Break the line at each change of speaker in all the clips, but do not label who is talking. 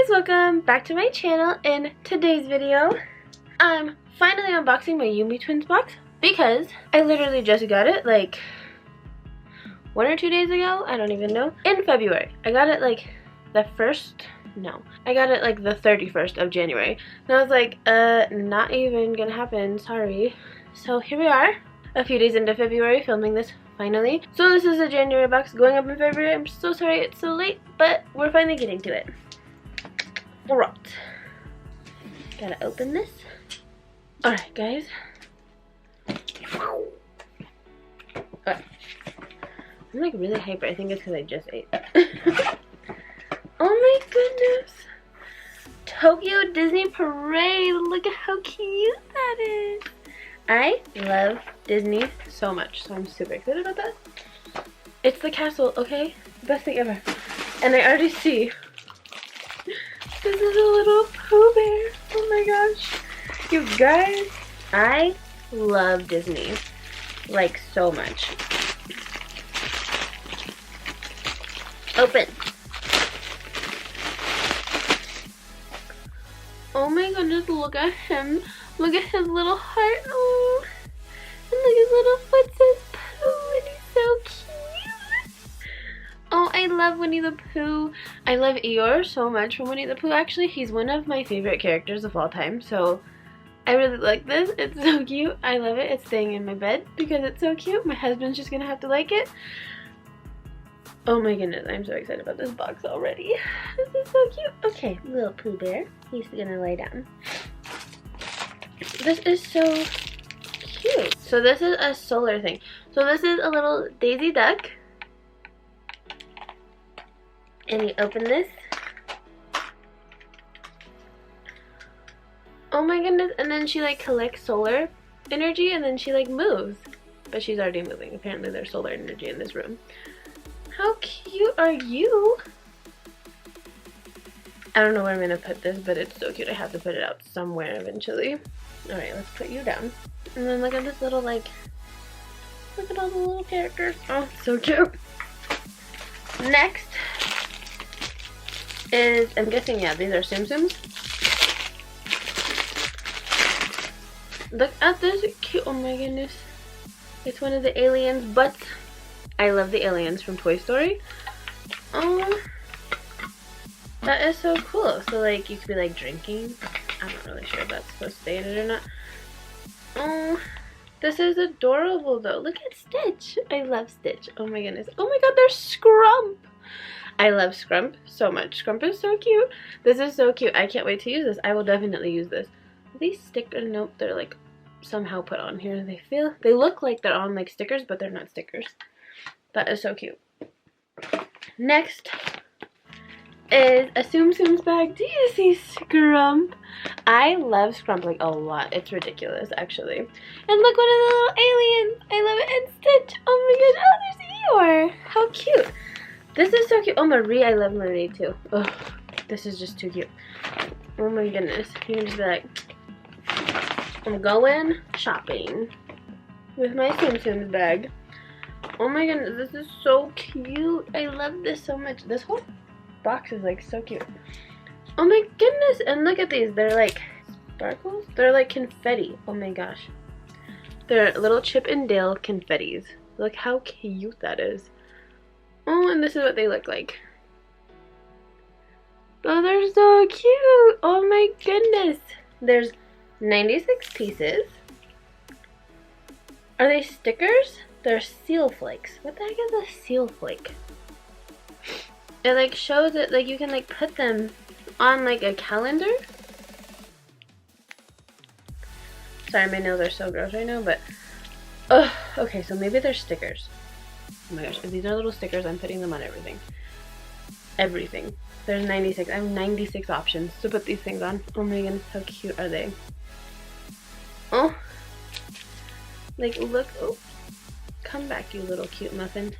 guys, welcome back to my channel. In today's video, I'm finally unboxing my Yume Twins box because I literally just got it like 1 or 2 days ago. I don't even know. In February. I got it like the 31st of January. And I was like, not even gonna happen, sorry. So here we are, a few days into February, filming this finally. So this is a January box going up in February. I'm so sorry it's so late, but we're finally getting to it. Alright. Gotta open this. Alright, guys. Okay. I'm like really hyper. I think it's because I just ate. Oh my goodness. Tokyo Disney Parade. Look at how cute that is. I love Disney so much, so I'm super excited about that. It's the castle, okay? Best thing ever. And I already see this is a little Pooh Bear. Oh my gosh. You guys, I love Disney like so much. Open. Oh my goodness, look at him. Look at his little heart. Oh, and look, his little foot says Pooh, and he's so cute. Oh, I love Winnie the Pooh. I love Eeyore so much from Winnie the Pooh. Actually, he's one of my favorite characters of all time, so I really like this. It's so cute. I love it. It's staying in my bed because it's so cute. My husband's just gonna have to like it. Oh my goodness, I'm so excited about this box already. This is so cute. Okay, little Pooh Bear. He's gonna lay down. This is so cute. So this is a solar thing. So this is a little Daisy Duck. And you open this. Oh my goodness. And then she like collects solar energy and then she like moves. But she's already moving. Apparently there's solar energy in this room. How cute are you? I don't know where I'm gonna put this, but it's so cute. I have to put it out somewhere eventually. Alright, let's put you down. And then look at this little like, look at all the little characters. Oh, so cute. Next is, I'm guessing, yeah, these are Tsum Tsums. Look at this cute, oh my goodness. It's one of the aliens, but I love the aliens from Toy Story. Oh, that is so cool. So like you could be like drinking. I'm not really sure if that's supposed to stay in it or not. Oh, this is adorable though. Look at Stitch. I love Stitch. Oh my goodness. Oh my god, there's Scrump. I love Scrump so much. Scrump is so cute. This is so cute. I can't wait to use this. I will definitely use this. These stickers, nope, they're like somehow put on here. They look like they're on like stickers, but they're not stickers. That is so cute. Next is a Tsum Tsums bag. Do you see Scrump? I love Scrump like a lot. It's ridiculous actually. And look, one of the little aliens. I love it. And Stitch. Oh my gosh. Oh, there's Eeyore. How cute. This is so cute. Oh, Marie. I love Marie too. Oh, this is just too cute. Oh my goodness. You can just be like, I'm going shopping with my Tsum Tsums bag. Oh my goodness, this is so cute. I love this so much. This whole box is like so cute. Oh my goodness, and look at these. They're like sparkles. They're like confetti. Oh my gosh. They're little Chip and Dale confettis. Look how cute that is. Oh, and this is what they look like. Oh, they're so cute. Oh my goodness. There's 96 pieces. Are they stickers? They're seal flakes. What the heck is a seal flake? It like shows it, like you can like put them on like a calendar. Sorry, my nails are so gross right now, but okay, so maybe they're stickers. Oh my gosh, if these are little stickers, I'm putting them on everything. Everything. There's 96. I have 96 options to put these things on. Oh my goodness, how cute are they? Oh, like look. Oh. Come back, you little cute muffin.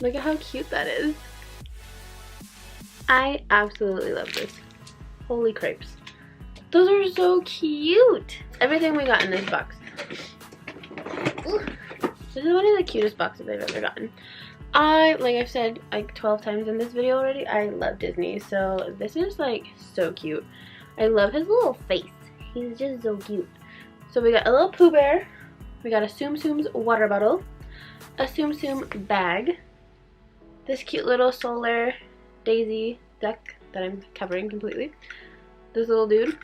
Look at how cute that is. I absolutely love this. Holy crepes. Those are so cute. Everything we got in this box. Ooh. This is one of the cutest boxes I've ever gotten. Like I've said like 12 times in this video already, I love Disney, so this is like so cute. I love his little face. He's just so cute. So we got a little Pooh Bear, we got a Tsum Tsum's water bottle, a Tsum Tsum bag, this cute little solar daisy duck that I'm covering completely, this little dude,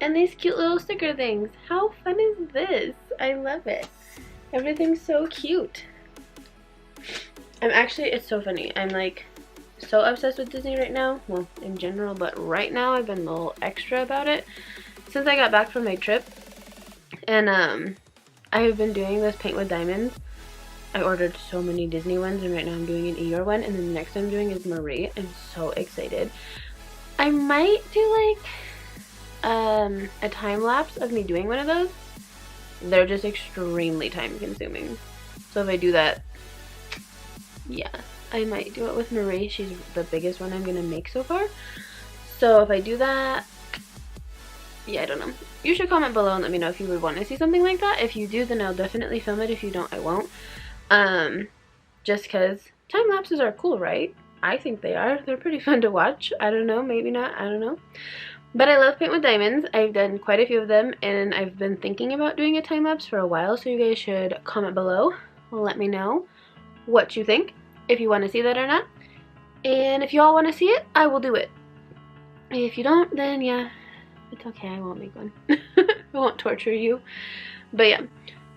and these cute little sticker things. How fun is this? I love it. Everything's so cute. It's so funny. I'm like so obsessed with Disney right now. Well, in general, but right now I've been a little extra about it since I got back from my trip. And I have been doing this paint with diamonds. I ordered so many Disney ones, and right now I'm doing an Eeyore one, and then the next one I'm doing is Marie. I'm so excited. I might do like a time lapse of me doing one of those. They're just extremely time consuming. So if I do that, yeah, I might do it with Marie. She's the biggest one I'm gonna make so far. So if I do that, yeah, I don't know. You should comment below and let me know if you would want to see something like that. If you do, then I'll definitely film it. If you don't, I won't. Just because time lapses are cool, right? I think they are. They're pretty fun to watch. I don't know, maybe not, I don't know. But I love paint with diamonds. I've done quite a few of them, and I've been thinking about doing a time lapse for a while, so you guys should comment below. Let me know what you think, if you want to see that or not. And if you all want to see it, I will do it. If you don't, then yeah, it's okay, I won't make one. I won't torture you. But yeah.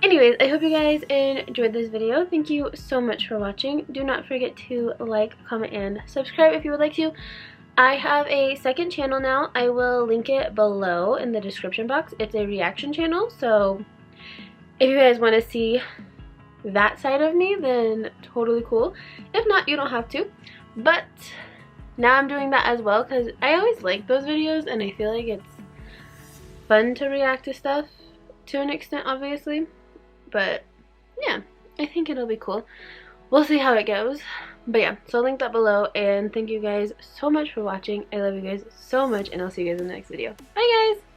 Anyways, I hope you guys enjoyed this video. Thank you so much for watching. Do not forget to like, comment, and subscribe if you would like to. I have a second channel now. I will link it below in the description box. It's a reaction channel, so if you guys want to see that side of me, then totally cool. If not, you don't have to. But now I'm doing that as well because I always like those videos, and I feel like it's fun to react to stuff to an extent, obviously. But yeah, I think it'll be cool. We'll see how it goes. But yeah, so I'll link that below, and thank you guys so much for watching. I love you guys so much, and I'll see you guys in the next video. Bye guys!